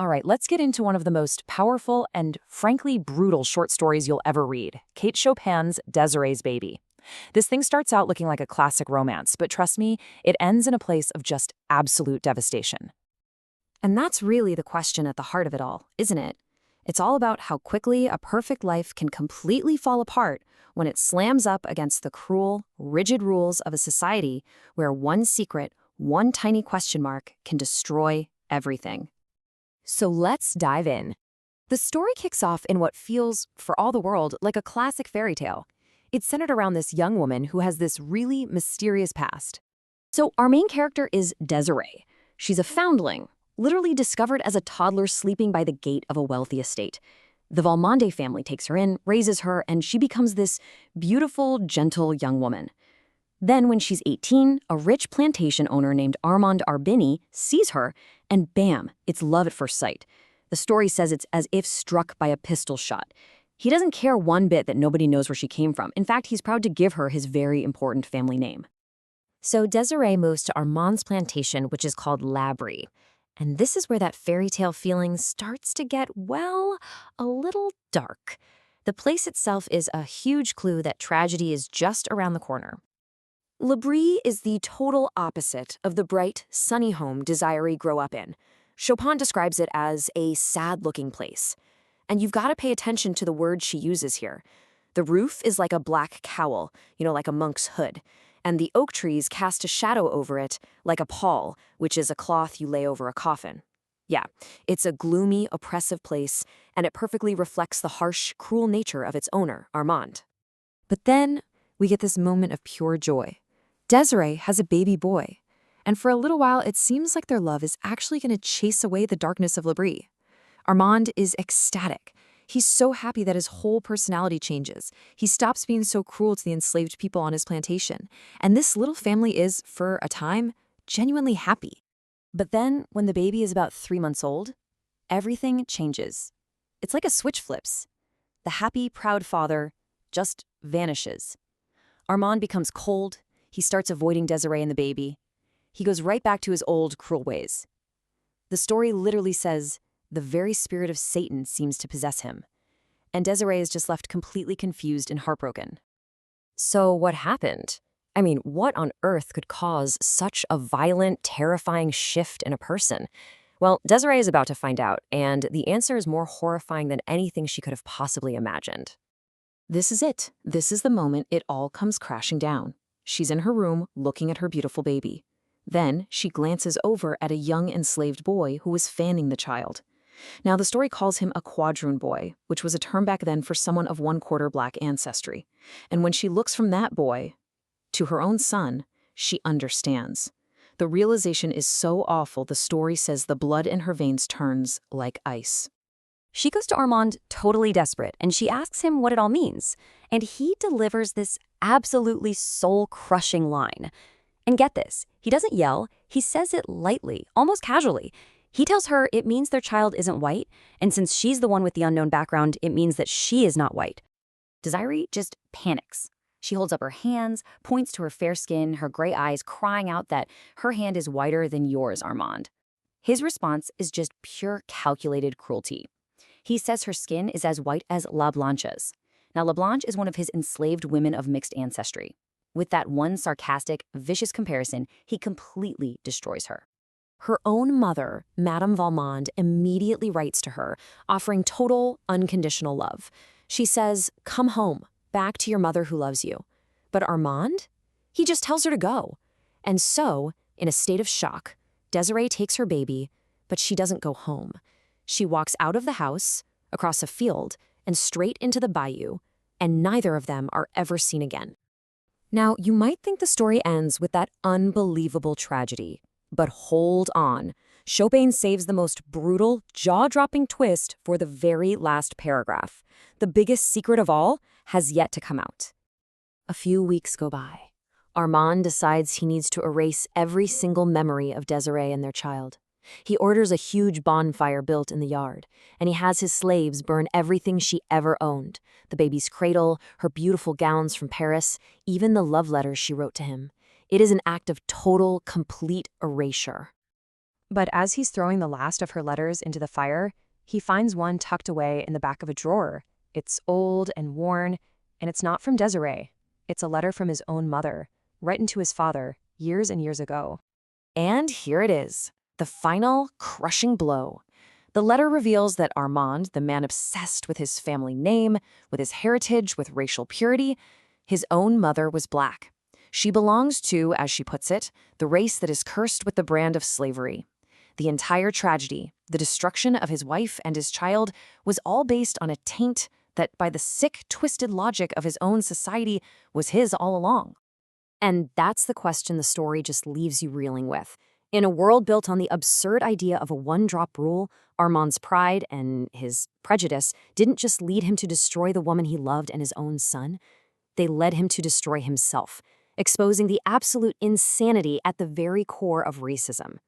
All right, let's get into one of the most powerful and frankly brutal short stories you'll ever read, Kate Chopin's Desiree's Baby. This thing starts out looking like a classic romance, but trust me, it ends in a place of just absolute devastation. And that's really the question at the heart of it all, isn't it? It's all about how quickly a perfect life can completely fall apart when it slams up against the cruel, rigid rules of a society where one secret, one tiny question mark can destroy everything. So let's dive in. The story kicks off in what feels, for all the world, like a classic fairy tale. It's centered around this young woman who has this really mysterious past. So our main character is Desiree. She's a foundling, literally discovered as a toddler sleeping by the gate of a wealthy estate. The Valmande family takes her in, raises her, and she becomes this beautiful, gentle young woman. Then when she's 18, a rich plantation owner named Armand Arbini sees her, and bam, it's love at first sight. The story says it's as if struck by a pistol shot. He doesn't care one bit that nobody knows where she came from. In fact, he's proud to give her his very important family name. So Desiree moves to Armand's plantation, which is called Labrie. And this is where that fairy tale feeling starts to get, well, a little dark. The place itself is a huge clue that tragedy is just around the corner. Labrie is the total opposite of the bright, sunny home Desiree grew up in. Chopin describes it as a sad-looking place. And you've got to pay attention to the words she uses here. The roof is like a black cowl, like a monk's hood. And the oak trees cast a shadow over it, like a pall, which is a cloth you lay over a coffin. Yeah, it's a gloomy, oppressive place, and it perfectly reflects the harsh, cruel nature of its owner, Armand. But then we get this moment of pure joy. Desiree has a baby boy, and for a little while it seems like their love is actually going to chase away the darkness of Labrie. Armand is ecstatic. He's so happy that his whole personality changes. He stops being so cruel to the enslaved people on his plantation. And this little family is, for a time, genuinely happy. But then, when the baby is about 3 months old, everything changes. It's like a switch flips. The happy, proud father just vanishes. Armand becomes cold. He starts avoiding Desiree and the baby. He goes right back to his old, cruel ways. The story literally says, the very spirit of Satan seems to possess him. And Desiree is just left completely confused and heartbroken. So what happened? I mean, what on earth could cause such a violent, terrifying shift in a person? Well, Desiree is about to find out, and the answer is more horrifying than anything she could have possibly imagined. This is it. This is the moment it all comes crashing down. She's in her room, looking at her beautiful baby. Then she glances over at a young enslaved boy who was fanning the child. Now, the story calls him a quadroon boy, which was a term back then for someone of one-quarter black ancestry. And when she looks from that boy to her own son, she understands. The realization is so awful, the story says the blood in her veins turns like ice. She goes to Armand totally desperate, and she asks him what it all means. And he delivers this absolutely soul-crushing line. And get this, he doesn't yell, he says it lightly, almost casually. He tells her it means their child isn't white, and since she's the one with the unknown background, it means that she is not white. Desiree just panics. She holds up her hands, points to her fair skin, her gray eyes, crying out that her hand is whiter than yours, Armand. His response is just pure calculated cruelty. He says her skin is as white as La Blanche's. Now, La Blanche is one of his enslaved women of mixed ancestry. With that one sarcastic, vicious comparison, he completely destroys her. Her own mother, Madame Valmande, immediately writes to her, offering total, unconditional love. She says, "Come home, back to your mother who loves you." But Armand? He just tells her to go. And so, in a state of shock, Desiree takes her baby, but she doesn't go home. She walks out of the house, across a field, and straight into the bayou, and neither of them are ever seen again. Now, you might think the story ends with that unbelievable tragedy. But hold on. Chopin saves the most brutal, jaw-dropping twist for the very last paragraph. The biggest secret of all has yet to come out. A few weeks go by. Armand decides he needs to erase every single memory of Desiree and their child. He orders a huge bonfire built in the yard, and he has his slaves burn everything she ever owned. The baby's cradle, her beautiful gowns from Paris, even the love letters she wrote to him. It is an act of total, complete erasure. But as he's throwing the last of her letters into the fire, he finds one tucked away in the back of a drawer. It's old and worn, and it's not from Desiree. It's a letter from his own mother, written to his father years and years ago. And here it is, the final crushing blow. The letter reveals that Armand, the man obsessed with his family name, with his heritage, with racial purity, his own mother was black. She belongs to, as she puts it, the race that is cursed with the brand of slavery. The entire tragedy, the destruction of his wife and his child, was all based on a taint that, by the sick, twisted logic of his own society, was his all along. And that's the question the story just leaves you reeling with. In a world built on the absurd idea of a one-drop rule, Armand's pride and his prejudice didn't just lead him to destroy the woman he loved and his own son. They led him to destroy himself, exposing the absolute insanity at the very core of racism.